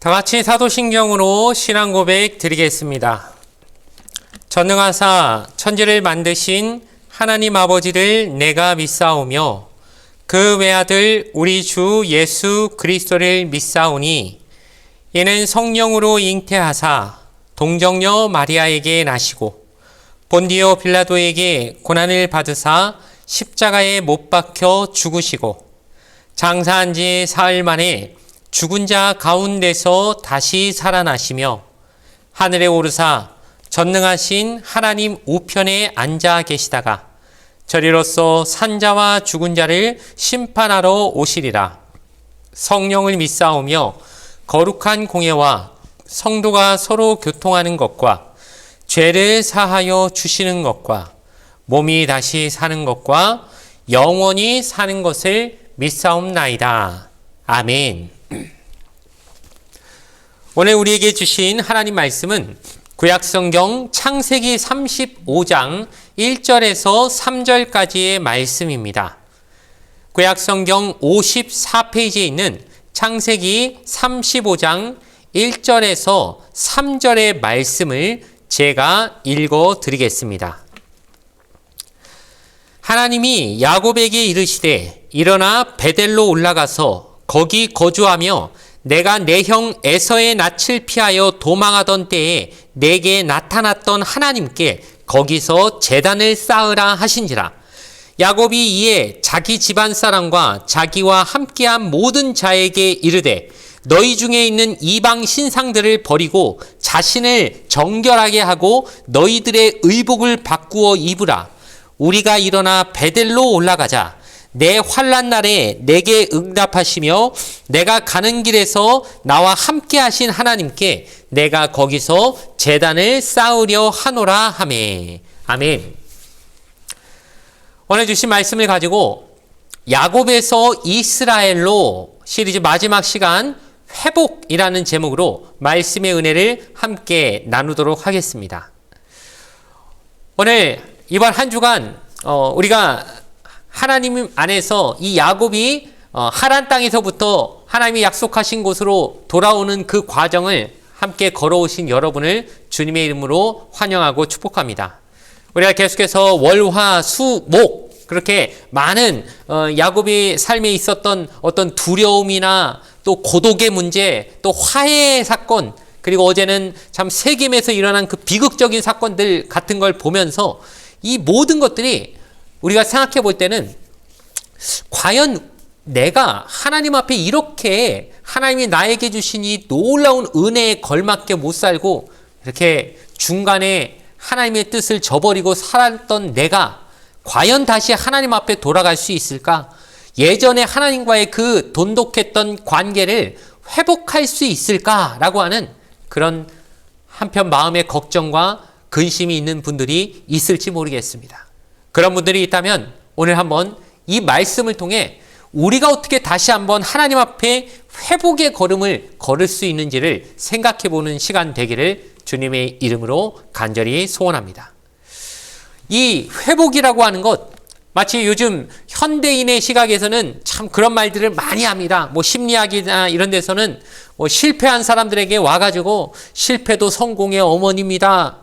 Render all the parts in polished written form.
다 같이 사도신경으로 신앙 고백 드리겠습니다. 전능하사 천지를 만드신 하나님 아버지를 내가 믿사오며 그 외아들 우리 주 예수 그리스도를 믿사오니 이는 성령으로 잉태하사 동정녀 마리아에게 나시고 본디오 빌라도에게 고난을 받으사 십자가에 못 박혀 죽으시고 장사한 지 사흘 만에 죽은 자 가운데서 다시 살아나시며 하늘에 오르사 전능하신 하나님 우편에 앉아 계시다가 저리로서 산자와 죽은 자를 심판하러 오시리라. 성령을 믿사오며 거룩한 공예와 성도가 서로 교통하는 것과 죄를 사하여 주시는 것과 몸이 다시 사는 것과 영원히 사는 것을 믿사옵나이다. 아멘. 오늘 우리에게 주신 하나님 말씀은 구약성경 창세기 35장 1절에서 3절까지의 말씀입니다. 구약성경 54페이지에 있는 창세기 35장 1절에서 3절의 말씀을 제가 읽어 드리겠습니다. 하나님이 야곱에게 이르시되 일어나 베델로 올라가서 거기 거주하며 내가 내 형 에서의 낯을 피하여 도망하던 때에 내게 나타났던 하나님께 거기서 제단을 쌓으라 하신지라. 야곱이 이에 자기 집안 사람과 자기와 함께한 모든 자에게 이르되 너희 중에 있는 이방 신상들을 버리고 자신을 정결하게 하고 너희들의 의복을 바꾸어 입으라. 우리가 일어나 베델로 올라가자. 내 환난 날에 내게 응답하시며 내가 가는 길에서 나와 함께 하신 하나님께 내가 거기서 제단을 쌓으려 하노라 하매. 아멘. 오늘 주신 말씀을 가지고 야곱에서 이스라엘로 시리즈 마지막 시간 회복이라는 제목으로 말씀의 은혜를 함께 나누도록 하겠습니다. 오늘 이번 한 주간 우리가 하나님 안에서 이 야곱이 하란 땅에서부터 하나님이 약속하신 곳으로 돌아오는 그 과정을 함께 걸어오신 여러분을 주님의 이름으로 환영하고 축복합니다. 우리가 계속해서 월, 화, 수, 목 그렇게 많은 야곱의 삶에 있었던 어떤 두려움이나 또 고독의 문제, 또 화해의 사건, 그리고 어제는 참 세겜에서 일어난 그 비극적인 사건들 같은 걸 보면서 이 모든 것들이 우리가 생각해 볼 때는 과연 내가 하나님 앞에 이렇게 하나님이 나에게 주신 이 놀라운 은혜에 걸맞게 못 살고 이렇게 중간에 하나님의 뜻을 저버리고 살았던 내가 과연 다시 하나님 앞에 돌아갈 수 있을까? 예전에 하나님과의 그 돈독했던 관계를 회복할 수 있을까라고 하는 그런 한편 마음의 걱정과 근심이 있는 분들이 있을지 모르겠습니다. 그런 분들이 있다면 오늘 한번 이 말씀을 통해 우리가 어떻게 다시 한번 하나님 앞에 회복의 걸음을 걸을 수 있는지를 생각해 보는 시간 되기를 주님의 이름으로 간절히 소원합니다. 이 회복이라고 하는 것, 마치 요즘 현대인의 시각에서는 참 그런 말들을 많이 합니다. 뭐 심리학이나 이런 데서는 뭐 실패한 사람들에게 와가지고 실패도 성공의 어머니입니다.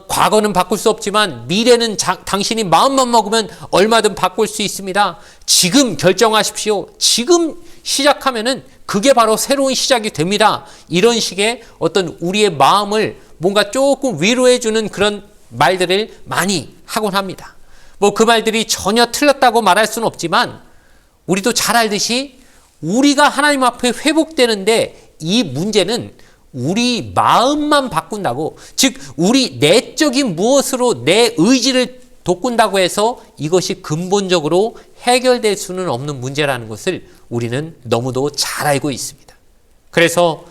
과거는 바꿀 수 없지만 미래는 당신이 마음만 먹으면 얼마든 바꿀 수 있습니다. 지금 결정하십시오. 지금 시작하면은 그게 바로 새로운 시작이 됩니다. 이런 식의 어떤 우리의 마음을 뭔가 조금 위로해주는 그런 말들을 많이 하곤 합니다. 뭐 그 말들이 전혀 틀렸다고 말할 수는 없지만 우리도 잘 알듯이 우리가 하나님 앞에 회복되는데 이 문제는 우리 마음만 바꾼다고, 즉 우리 내적인 무엇으로 내 의지를 돋군다고 해서 이것이 근본적으로 해결될 수는 없는 문제라는 것을 우리는 너무도 잘 알고 있습니다. 그래서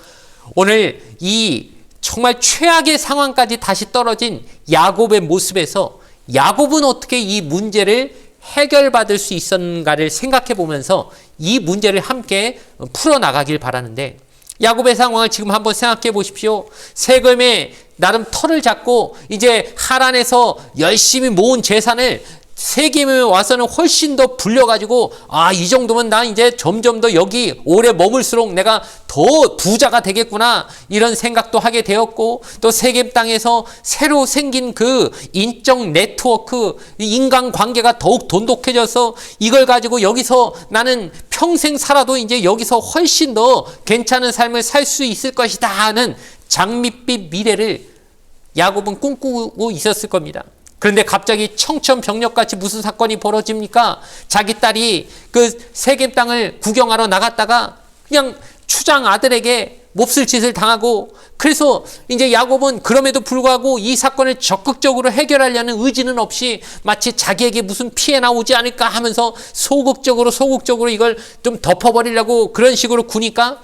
오늘 이 정말 최악의 상황까지 다시 떨어진 야곱의 모습에서 야곱은 어떻게 이 문제를 해결받을 수 있었는가를 생각해 보면서 이 문제를 함께 풀어나가길 바라는데, 야곱의 상황을 지금 한번 생각해 보십시오. 세겜에 나름 터를 잡고 이제 하란에서 열심히 모은 재산을 세겜에 와서는 훨씬 더 불려가지고 이 정도면 나 이제 점점 더 여기 오래 머물수록 내가 더 부자가 되겠구나 이런 생각도 하게 되었고, 또 세겜 땅에서 새로 생긴 그 인적 네트워크, 인간관계가 더욱 돈독해져서 이걸 가지고 여기서 나는 평생 살아도 이제 여기서 훨씬 더 괜찮은 삶을 살 수 있을 것이다 하는 장밋빛 미래를 야곱은 꿈꾸고 있었을 겁니다. 그런데 갑자기 청천벽력같이 무슨 사건이 벌어집니까? 자기 딸이 그 세겜 땅을 구경하러 나갔다가 그냥 추장 아들에게 몹쓸 짓을 당하고, 그래서 이제 야곱은 그럼에도 불구하고 이 사건을 적극적으로 해결하려는 의지는 없이 마치 자기에게 무슨 피해나 오지 않을까 하면서 소극적으로 이걸 좀 덮어버리려고 그런 식으로 구니까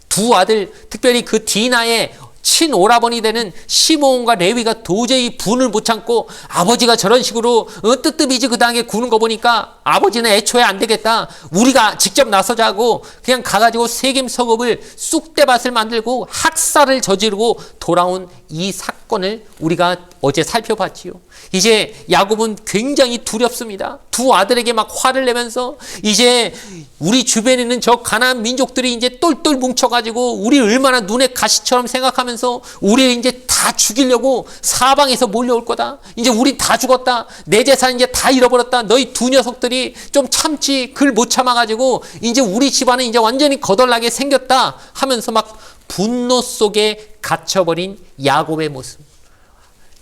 두 아들, 특별히 그 디나의 친오라버니 되는 시므온과 레위가 도저히 분을 못 참고 아버지가 저런 식으로 뜨뜻이지 그 당에 구는 거 보니까 아버지는 애초에 안 되겠다, 우리가 직접 나서자고 그냥 가가지고 세겜 성읍을 쑥대밭을 만들고 학살을 저지르고 돌아온 이 사건을 우리가 어제 살펴봤지요. 이제 야곱은 굉장히 두렵습니다. 두 아들에게 막 화를 내면서 이제 우리 주변에 있는 저 가나안 민족들이 이제 똘똘 뭉쳐가지고 우리 얼마나 눈에 가시처럼 생각하면서 우리 이제 다 죽이려고 사방에서 몰려올 거다. 이제 우리 다 죽었다. 내 재산 이제 다 잃어버렸다. 너희 두 녀석들이 좀 참지 그걸 못 참아가지고 이제 우리 집안은 이제 완전히 거덜나게 생겼다 하면서 막 분노 속에 갇혀버린 야곱의 모습.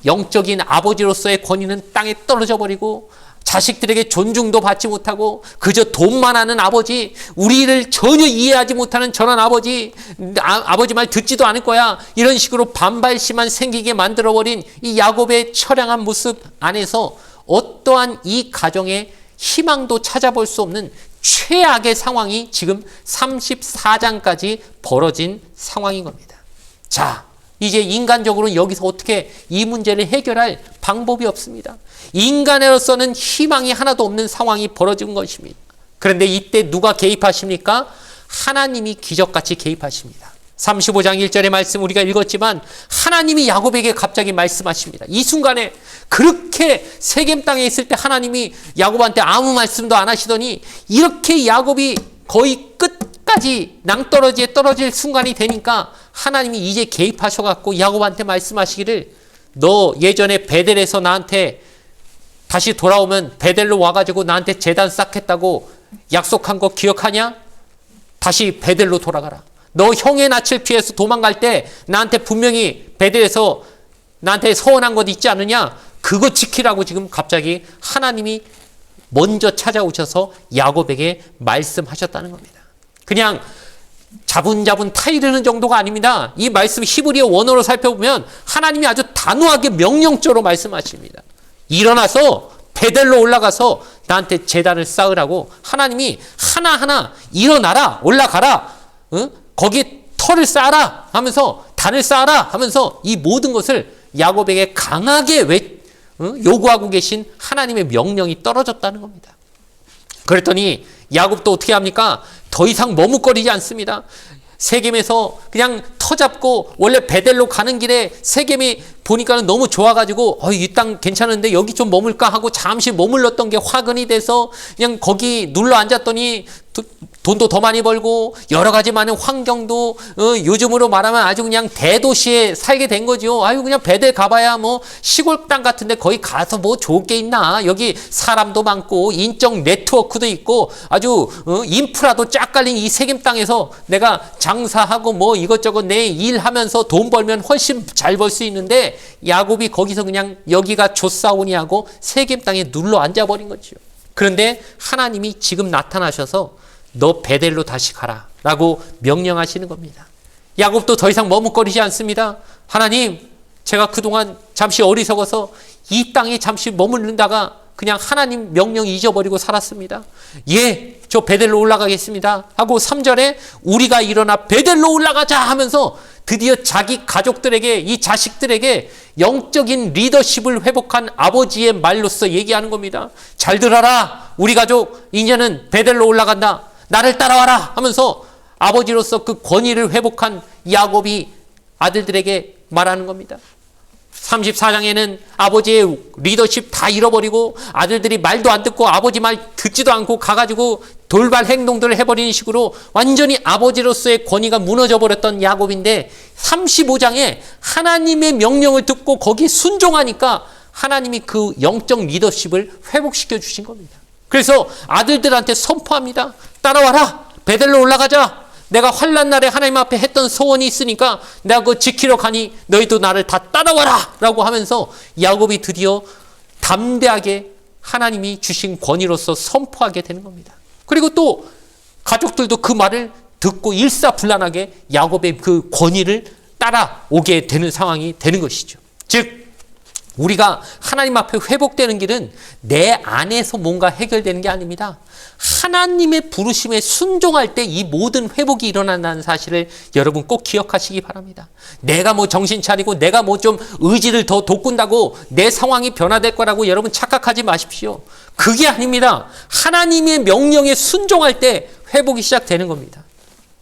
영적인 아버지로서의 권위는 땅에 떨어져 버리고 자식들에게 존중도 받지 못하고 그저 돈만 하는 아버지, 우리를 전혀 이해하지 못하는 저런 아버지, 아버지 말 듣지도 않을 거야, 이런 식으로 반발심만 생기게 만들어버린 이 야곱의 처량한 모습 안에서 어떠한 이 가정의 희망도 찾아볼 수 없는 최악의 상황이 지금 34장까지 벌어진 상황인 겁니다. 자, 이제 인간적으로는 여기서 어떻게 이 문제를 해결할 방법이 없습니다. 인간으로서는 희망이 하나도 없는 상황이 벌어진 것입니다. 그런데 이때 누가 개입하십니까? 하나님이 기적같이 개입하십니다. 35장 1절의 말씀 우리가 읽었지만 하나님이 야곱에게 갑자기 말씀하십니다. 이 순간에 그렇게 세겜 땅에 있을 때 하나님이 야곱한테 아무 말씀도 안 하시더니 이렇게 야곱이 거의 끝까지 낭떠러지에 떨어질 순간이 되니까 하나님이 이제 개입하셔갖고 야곱한테 말씀하시기를, 너 예전에 베델에서 나한테 다시 돌아오면 베델로 와가지고 나한테 제단 쌓겠다고 약속한 거 기억하냐? 다시 베델로 돌아가라. 너 형의 낯을 피해서 도망갈 때 나한테 분명히 베델에서 나한테 서원한 것 있지 않느냐? 그거 지키라고 지금 갑자기 하나님이 먼저 찾아오셔서 야곱에게 말씀하셨다는 겁니다. 그냥 자분자분 타이르는 정도가 아닙니다. 이 말씀 히브리어 원어로 살펴보면 하나님이 아주 단호하게 명령조로 말씀하십니다. 일어나서 베델로 올라가서 나한테 제단을 쌓으라고 하나님이 하나하나 일어나라, 올라가라, 거기 터를 쌓아라 하면서 단을 쌓아라 하면서 이 모든 것을 야곱에게 강하게 요구하고 계신 하나님의 명령이 떨어졌다는 겁니다. 그랬더니 야곱도 어떻게 합니까? 더 이상 머뭇거리지 않습니다. 세겜에서 그냥 터잡고, 원래 베델로 가는 길에 세겜이 보니까는 너무 좋아가지고 이 땅 괜찮은데 여기 좀 머물까 하고 잠시 머물렀던 게 화근이 돼서 그냥 거기 눌러 앉았더니 돈도 더 많이 벌고 여러 가지 많은 환경도 요즘으로 말하면 아주 그냥 대도시에 살게 된 거죠. 아유 그냥 베델 가봐야 뭐 시골 땅 같은데 거기 가서 뭐 좋을 게 있나. 여기 사람도 많고 인적 네트워크도 있고 아주 인프라도 쫙 깔린 이 세겜 땅에서 내가 장사하고 뭐 이것저것 내 일하면서 돈 벌면 훨씬 잘 벌 수 있는데, 야곱이 거기서 그냥 여기가 좋사오니 하고 세겜 땅에 눌러 앉아버린 거죠. 그런데 하나님이 지금 나타나셔서 너 베델로 다시 가라 라고 명령하시는 겁니다. 야곱도 더 이상 머뭇거리지 않습니다. 하나님, 제가 그동안 잠시 어리석어서 이 땅에 잠시 머무른다가 그냥 하나님 명령 잊어버리고 살았습니다. 예, 저 베델로 올라가겠습니다 하고 3절에 우리가 일어나 베델로 올라가자 하면서 드디어 자기 가족들에게, 이 자식들에게 영적인 리더십을 회복한 아버지의 말로서 얘기하는 겁니다. 잘 들어라, 우리 가족 이제는 베델로 올라간다, 나를 따라와라 하면서 아버지로서 그 권위를 회복한 야곱이 아들들에게 말하는 겁니다. 34장에는 아버지의 리더십 다 잃어버리고 아들들이 말도 안 듣고 아버지 말 듣지도 않고 가가지고 돌발 행동들을 해버리는 식으로 완전히 아버지로서의 권위가 무너져 버렸던 야곱인데 35장에 하나님의 명령을 듣고 거기에 순종하니까 하나님이 그 영적 리더십을 회복시켜 주신 겁니다. 그래서 아들들한테 선포합니다. 따라와라. 베델로 올라가자. 내가 환난 날에 하나님 앞에 했던 소원이 있으니까 내가 그거 지키러 가니 너희도 나를 다 따라와라 라고 하면서 야곱이 드디어 담대하게 하나님이 주신 권위로서 선포하게 되는 겁니다. 그리고 또 가족들도 그 말을 듣고 일사불란하게 야곱의 그 권위를 따라오게 되는 상황이 되는 것이죠. 즉 우리가 하나님 앞에 회복되는 길은 내 안에서 뭔가 해결되는 게 아닙니다. 하나님의 부르심에 순종할 때 이 모든 회복이 일어난다는 사실을 여러분 꼭 기억하시기 바랍니다. 내가 뭐 정신 차리고 내가 뭐 좀 의지를 더 돋군다고 내 상황이 변화될 거라고 여러분 착각하지 마십시오. 그게 아닙니다. 하나님의 명령에 순종할 때 회복이 시작되는 겁니다.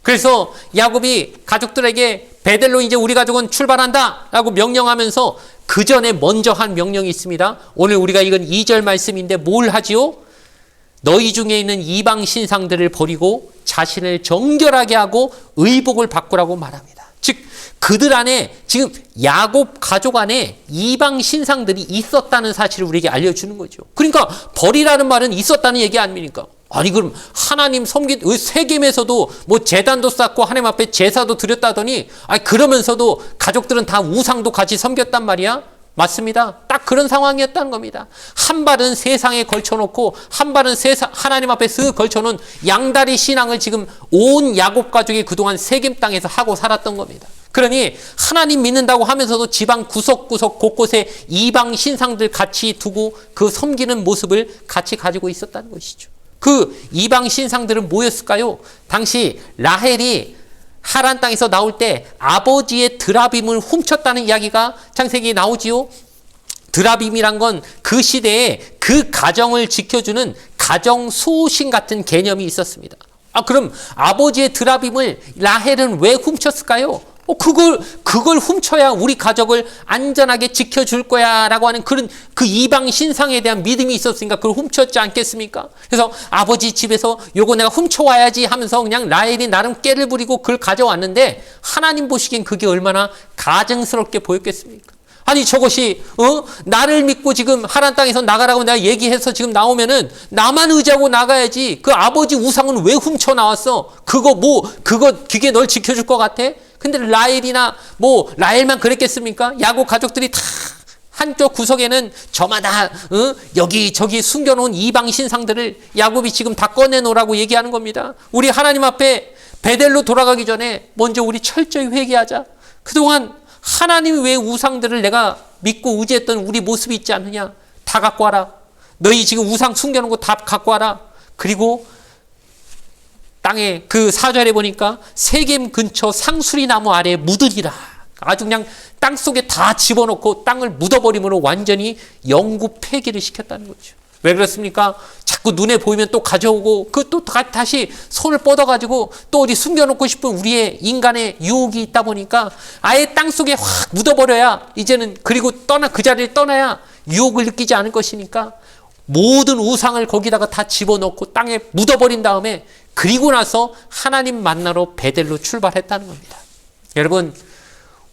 그래서 야곱이 가족들에게 베델로 이제 우리 가족은 출발한다 라고 명령하면서 그 전에 먼저 한 명령이 있습니다. 오늘 우리가 읽은 2절 말씀인데 뭘 하지요? 너희 중에 있는 이방 신상들을 버리고 자신을 정결하게 하고 의복을 바꾸라고 말합니다. 즉 그들 안에 지금 야곱 가족 안에 이방 신상들이 있었다는 사실을 우리에게 알려주는 거죠. 그러니까 버리라는 말은 있었다는 얘기 아닙니까? 아니 그럼 하나님 섬긴 세겜에서도 뭐 제단도 쌓고 하나님 앞에 제사도 드렸다더니 아니 그러면서도 가족들은 다 우상도 같이 섬겼단 말이야? 맞습니다. 딱 그런 상황이었다는 겁니다. 한 발은 세상에 걸쳐놓고 한 발은 하나님 앞에 쓱 걸쳐놓은 양다리 신앙을 지금 온 야곱 가족이 그동안 세겜 땅에서 하고 살았던 겁니다. 그러니 하나님 믿는다고 하면서도 지방 구석구석 곳곳에 이방 신상들 같이 두고 그 섬기는 모습을 같이 가지고 있었다는 것이죠. 그 이방 신상들은 뭐였을까요? 당시 라헬이 하란 땅에서 나올 때 아버지의 드라빔을 훔쳤다는 이야기가 창세기에 나오지요. 드라빔이란 건 그 시대에 그 가정을 지켜주는 가정 수호신 같은 개념이 있었습니다. 그럼 아버지의 드라빔을 라헬은 왜 훔쳤을까요? 그걸 훔쳐야 우리 가족을 안전하게 지켜줄 거야 라고 하는 그런 그 이방 신상에 대한 믿음이 있었으니까 그걸 훔쳤지 않겠습니까? 그래서 아버지 집에서 요거 내가 훔쳐와야지 하면서 그냥 라헬이 나름 깨를 부리고 그걸 가져왔는데 하나님 보시기엔 그게 얼마나 가증스럽게 보였겠습니까? 아니 저것이 나를 믿고 지금 하란 땅에서 나가라고 내가 얘기해서 지금 나오면은 나만 의지하고 나가야지 그 아버지 우상은 왜 훔쳐 나왔어? 그게 널 지켜줄 것 같아? 근데 라헬이나 라헬만 그랬겠습니까? 야곱 가족들이 다 한쪽 구석에는 저마다 여기저기 숨겨놓은 이방 신상들을 야곱이 지금 다 꺼내놓으라고 얘기하는 겁니다. 우리 하나님 앞에 베델로 돌아가기 전에 먼저 우리 철저히 회개하자. 그동안 하나님이 왜 우상들을 내가 믿고 의지했던 우리 모습이 있지 않느냐? 다 갖고 와라. 너희 지금 우상 숨겨놓은 거 다 갖고 와라. 그리고 땅에 그 4절에 보니까 세겜 근처 상수리 나무 아래에 묻으리라. 아주 그냥 땅 속에 다 집어넣고 땅을 묻어버림으로 완전히 영구 폐기를 시켰다는 거죠. 왜 그렇습니까? 자꾸 눈에 보이면 또 가져오고 또 다시 손을 뻗어가지고 또 어디 숨겨놓고 싶은 우리의 인간의 유혹이 있다 보니까 아예 땅 속에 확 묻어버려야 이제는 그리고 그 자리를 떠나야 유혹을 느끼지 않을 것이니까 모든 우상을 거기다가 다 집어넣고 땅에 묻어버린 다음에 그리고 나서 하나님 만나러 베델로 출발했다는 겁니다. 여러분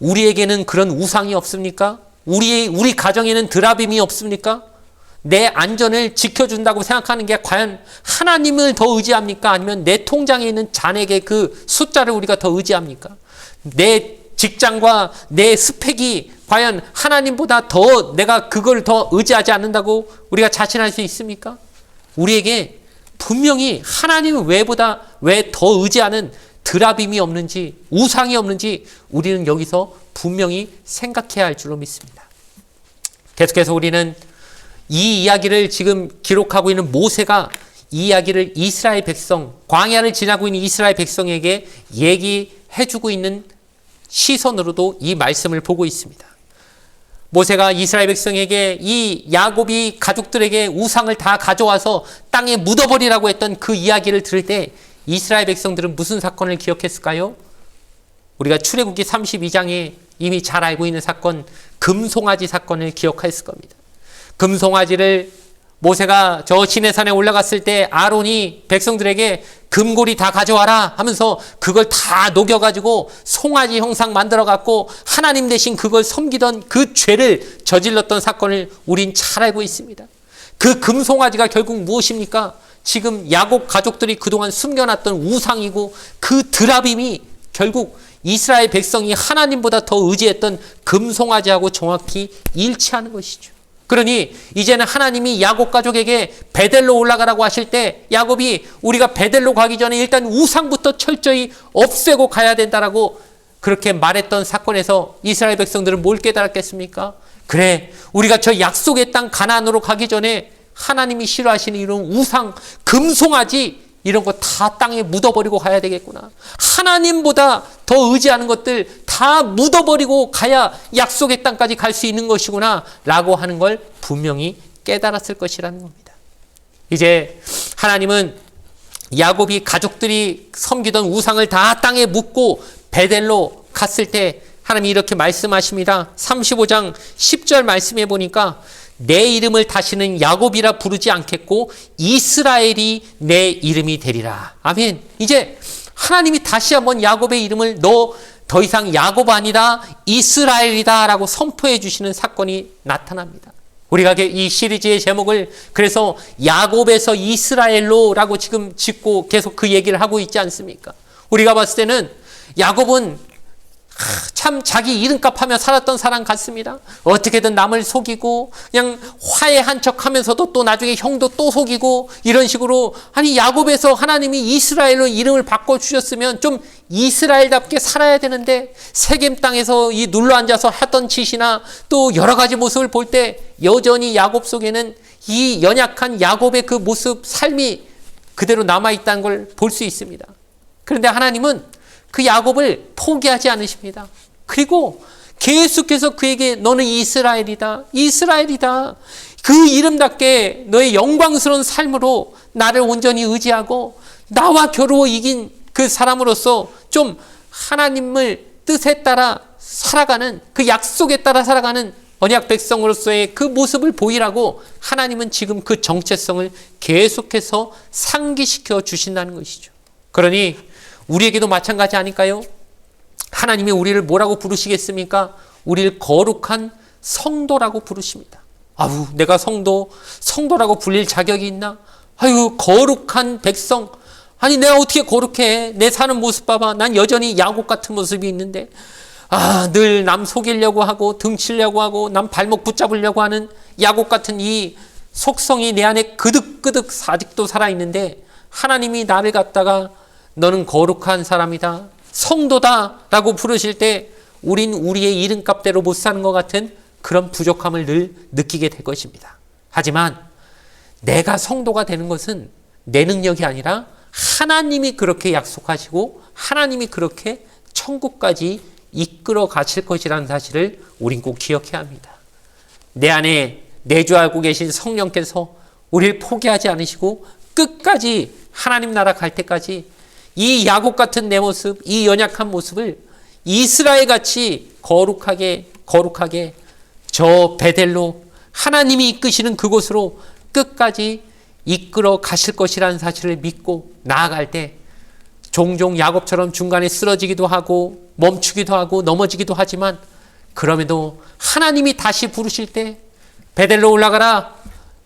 우리에게는 그런 우상이 없습니까? 우리 가정에는 드라빔이 없습니까? 내 안전을 지켜준다고 생각하는 게 과연 하나님을 더 의지합니까? 아니면 내 통장에 있는 잔액의 그 숫자를 우리가 더 의지합니까? 내 직장과 내 스펙이 과연 하나님보다 더 내가 그걸 더 의지하지 않는다고 우리가 자신할 수 있습니까? 우리에게 분명히 하나님을 왜 더 의지하는 드라빔이 없는지 우상이 없는지 우리는 여기서 분명히 생각해야 할 줄로 믿습니다. 계속해서 우리는 이 이야기를 지금 기록하고 있는 모세가 이 이야기를 이스라엘 백성, 광야를 지나고 있는 이스라엘 백성에게 얘기해주고 있는 시선으로도 이 말씀을 보고 있습니다. 모세가 이스라엘 백성에게 이 야곱이 가족들에게 우상을 다 가져와서 땅에 묻어버리라고 했던 그 이야기를 들을 때 이스라엘 백성들은 무슨 사건을 기억했을까요? 우리가 출애굽기 32장에 이미 잘 알고 있는 사건, 금송아지 사건을 기억했을 겁니다. 금송아지를 모세가 저 시내산에 올라갔을 때 아론이 백성들에게 금고리 다 가져와라 하면서 그걸 다 녹여가지고 송아지 형상 만들어갖고 하나님 대신 그걸 섬기던 그 죄를 저질렀던 사건을 우린 잘 알고 있습니다. 그 금송아지가 결국 무엇입니까? 지금 야곱 가족들이 그동안 숨겨놨던 우상이고 그 드라빔이 결국 이스라엘 백성이 하나님보다 더 의지했던 금송아지하고 정확히 일치하는 것이죠. 그러니 이제는 하나님이 야곱 가족에게 베델로 올라가라고 하실 때 야곱이 우리가 베델로 가기 전에 일단 우상부터 철저히 없애고 가야 된다라고 그렇게 말했던 사건에서 이스라엘 백성들은 뭘 깨달았겠습니까? 그래, 우리가 저 약속의 땅 가나안으로 가기 전에 하나님이 싫어하시는 이런 우상, 금송아지 이런 거 다 땅에 묻어버리고 가야 되겠구나. 하나님보다 더 의지하는 것들 다 묻어버리고 가야 약속의 땅까지 갈 수 있는 것이구나 라고 하는 걸 분명히 깨달았을 것이라는 겁니다. 이제 하나님은 야곱이 가족들이 섬기던 우상을 다 땅에 묻고 베델로 갔을 때 하나님이 이렇게 말씀하십니다. 35장 10절 말씀해 보니까 내 이름을 다시는 야곱이라 부르지 않겠고 이스라엘이 내 이름이 되리라. 아멘. 이제 하나님이 다시 한번 야곱의 이름을 너 더 이상 야곱 아니라 이스라엘이다 라고 선포해 주시는 사건이 나타납니다. 우리가 이 시리즈의 제목을 그래서 야곱에서 이스라엘로 라고 지금 짓고 계속 그 얘기를 하고 있지 않습니까? 우리가 봤을 때는 야곱은 참 자기 이름값 하며 살았던 사람 같습니다. 어떻게든 남을 속이고 그냥 화해한 척 하면서도 또 나중에 형도 또 속이고 이런 식으로 아니 야곱에서 하나님이 이스라엘로 이름을 바꿔주셨으면 좀 이스라엘답게 살아야 되는데 세겜 땅에서 이 눌러앉아서 하던 짓이나 또 여러 가지 모습을 볼 때 여전히 야곱 속에는 이 연약한 야곱의 그 모습 삶이 그대로 남아있다는 걸 볼 수 있습니다. 그런데 하나님은 그 야곱을 포기하지 않으십니다. 그리고 계속해서 그에게 너는 이스라엘이다. 이스라엘이다. 그 이름답게 너의 영광스러운 삶으로 나를 온전히 의지하고 나와 겨루어 이긴 그 사람으로서 좀 하나님을 뜻에 따라 살아가는 그 약속에 따라 살아가는 언약 백성으로서의 그 모습을 보이라고 하나님은 지금 그 정체성을 계속해서 상기시켜 주신다는 것이죠. 그러니 우리에게도 마찬가지 아닐까요? 하나님이 우리를 뭐라고 부르시겠습니까? 우리를 거룩한 성도라고 부르십니다. 아우, 내가 성도라고 불릴 자격이 있나? 아유, 거룩한 백성. 아니, 내가 어떻게 거룩해? 내 사는 모습 봐봐. 난 여전히 야곱 같은 모습이 있는데. 늘 남 속이려고 하고, 등치려고 하고, 남 발목 붙잡으려고 하는 야곱 같은 이 속성이 내 안에 그득그득 아직도 살아있는데, 하나님이 나를 갖다가 너는 거룩한 사람이다, 성도다 라고 부르실 때 우린 우리의 이름값대로 못 사는 것 같은 그런 부족함을 늘 느끼게 될 것입니다. 하지만 내가 성도가 되는 것은 내 능력이 아니라 하나님이 그렇게 약속하시고 하나님이 그렇게 천국까지 이끌어 가실 것이라는 사실을 우린 꼭 기억해야 합니다. 내 안에 내주하고 계신 성령께서 우리를 포기하지 않으시고 끝까지 하나님 나라 갈 때까지 이 야곱 같은 내 모습, 이 연약한 모습을 이스라엘 같이 거룩하게 저 베델로 하나님이 이끄시는 그곳으로 끝까지 이끌어 가실 것이라는 사실을 믿고 나아갈 때 종종 야곱처럼 중간에 쓰러지기도 하고 멈추기도 하고 넘어지기도 하지만 그럼에도 하나님이 다시 부르실 때 베델로 올라가라.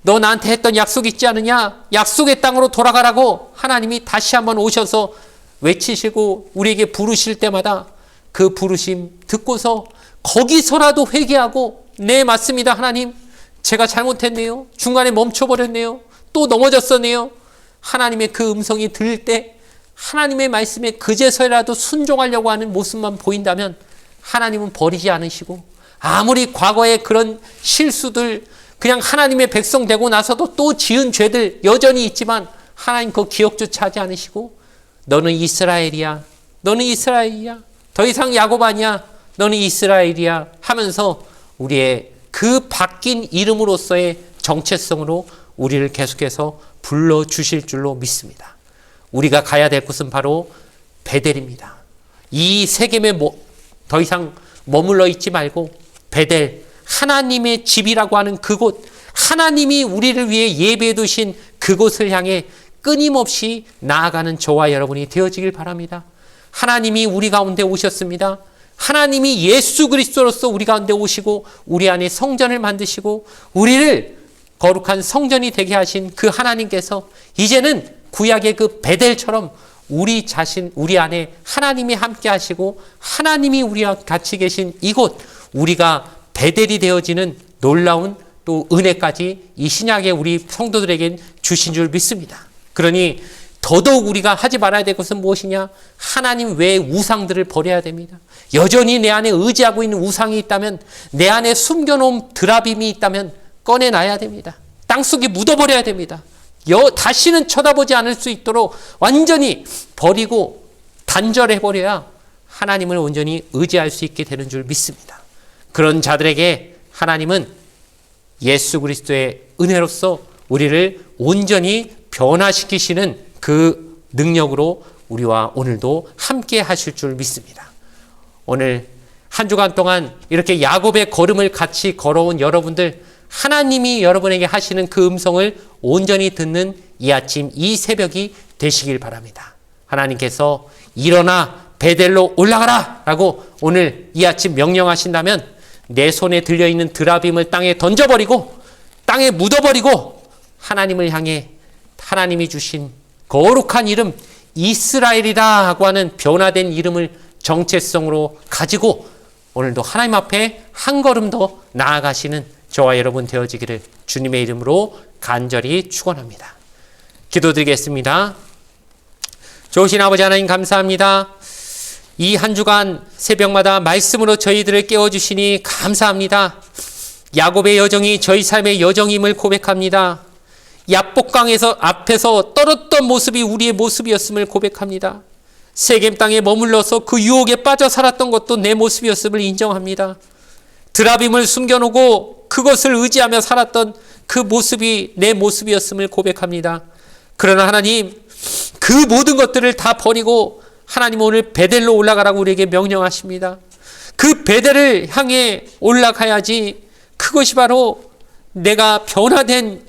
너 나한테 했던 약속 있지 않느냐? 약속의 땅으로 돌아가라고 하나님이 다시 한번 오셔서 외치시고 우리에게 부르실 때마다 그 부르심 듣고서 거기서라도 회개하고 네, 맞습니다. 하나님, 제가 잘못했네요. 중간에 멈춰버렸네요. 또 넘어졌었네요. 하나님의 그 음성이 들릴 때 하나님의 말씀에 그제서라도 순종하려고 하는 모습만 보인다면 하나님은 버리지 않으시고 아무리 과거의 그런 실수들 그냥 하나님의 백성 되고 나서도 또 지은 죄들 여전히 있지만 하나님 그 기억조차 하지 않으시고 너는 이스라엘이야. 너는 이스라엘이야. 더 이상 야곱 아니야. 너는 이스라엘이야 하면서 우리의 그 바뀐 이름으로서의 정체성으로 우리를 계속해서 불러주실 줄로 믿습니다. 우리가 가야 될 곳은 바로 베델입니다. 이 세겜에 더 이상 머물러 있지 말고 베델, 하나님의 집이라고 하는 그곳, 하나님이 우리를 위해 예배해 두신 그곳을 향해 끊임없이 나아가는 저와 여러분이 되어지길 바랍니다. 하나님이 우리 가운데 오셨습니다. 하나님이 예수 그리스도로서 우리 가운데 오시고 우리 안에 성전을 만드시고 우리를 거룩한 성전이 되게 하신 그 하나님께서 이제는 구약의 그 베델처럼 우리 자신, 우리 안에 하나님이 함께 하시고 하나님이 우리와 같이 계신 이곳, 우리가 베델이 되어지는 놀라운 또 은혜까지 이 신약의 우리 성도들에게 주신 줄 믿습니다. 그러니 더더욱 우리가 하지 말아야 될 것은 무엇이냐? 하나님 외의 우상들을 버려야 됩니다. 여전히 내 안에 의지하고 있는 우상이 있다면, 내 안에 숨겨놓은 드라빔이 있다면 꺼내놔야 됩니다. 땅속에 묻어버려야 됩니다. 다시는 쳐다보지 않을 수 있도록 완전히 버리고 단절해버려야 하나님을 온전히 의지할 수 있게 되는 줄 믿습니다. 그런 자들에게 하나님은 예수 그리스도의 은혜로서 우리를 온전히 변화시키시는 그 능력으로 우리와 오늘도 함께 하실 줄 믿습니다. 오늘 한 주간 동안 이렇게 야곱의 걸음을 같이 걸어온 여러분들, 하나님이 여러분에게 하시는 그 음성을 온전히 듣는 이 아침, 이 새벽이 되시길 바랍니다. 하나님께서 일어나 베델로 올라가라 라고 오늘 이 아침 명령하신다면 내 손에 들려있는 드라빔을 땅에 던져버리고 땅에 묻어버리고 하나님을 향해 하나님이 주신 거룩한 이름 이스라엘이다 하고 하는 변화된 이름을 정체성으로 가지고 오늘도 하나님 앞에 한 걸음 더 나아가시는 저와 여러분 되어지기를 주님의 이름으로 간절히 축원합니다. 기도드리겠습니다. 좋으신 아버지 하나님 감사합니다. 이 한 주간 새벽마다 말씀으로 저희들을 깨워주시니 감사합니다. 야곱의 여정이 저희 삶의 여정임을 고백합니다. 야복강에서 앞에서 떨었던 모습이 우리의 모습이었음을 고백합니다. 세겜 땅에 머물러서 그 유혹에 빠져 살았던 것도 내 모습이었음을 인정합니다. 드라빔을 숨겨놓고 그것을 의지하며 살았던 그 모습이 내 모습이었음을 고백합니다. 그러나 하나님, 그 모든 것들을 다 버리고 하나님 오늘 베델로 올라가라고 우리에게 명령하십니다. 그 베델을 향해 올라가야지 그것이 바로 내가 변화된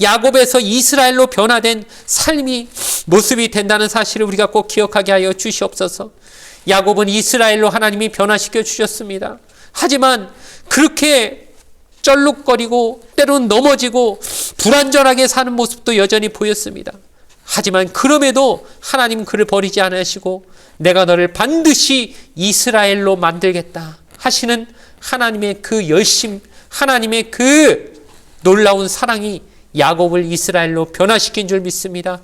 야곱에서 이스라엘로 변화된 삶이 모습이 된다는 사실을 우리가 꼭 기억하게 하여 주시옵소서. 야곱은 이스라엘로 하나님이 변화시켜 주셨습니다. 하지만 그렇게 쩔룩거리고 때로는 넘어지고 불안전하게 사는 모습도 여전히 보였습니다. 하지만 그럼에도 하나님은 그를 버리지 않으시고 내가 너를 반드시 이스라엘로 만들겠다 하시는 하나님의 그 열심, 하나님의 그 놀라운 사랑이 야곱을 이스라엘로 변화시킨 줄 믿습니다.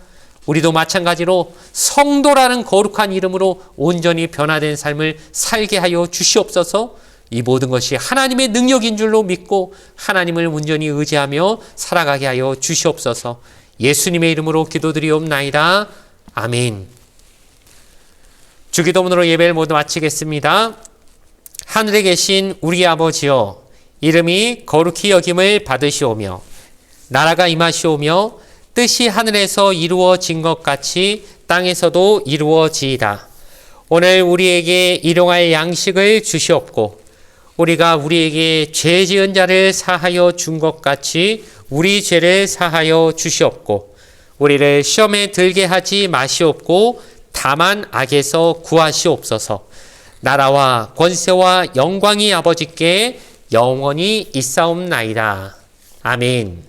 우리도 마찬가지로 성도라는 거룩한 이름으로 온전히 변화된 삶을 살게 하여 주시옵소서. 이 모든 것이 하나님의 능력인 줄로 믿고 하나님을 온전히 의지하며 살아가게 하여 주시옵소서. 예수님의 이름으로 기도드리옵나이다. 아멘. 주기도문으로 예배를 모두 마치겠습니다. 하늘에 계신 우리 아버지여, 이름이 거룩히 여김을 받으시오며 나라가 임하시오며 뜻이 하늘에서 이루어진 것 같이 땅에서도 이루어지이다. 오늘 우리에게 일용할 양식을 주시옵고 우리가 우리에게 죄 지은 자를 사하여 준 것 같이 우리 죄를 사하여 주시옵고 우리를 시험에 들게 하지 마시옵고 다만 악에서 구하시옵소서. 나라와 권세와 영광이 아버지께 영원히 있사옵나이다. 아멘.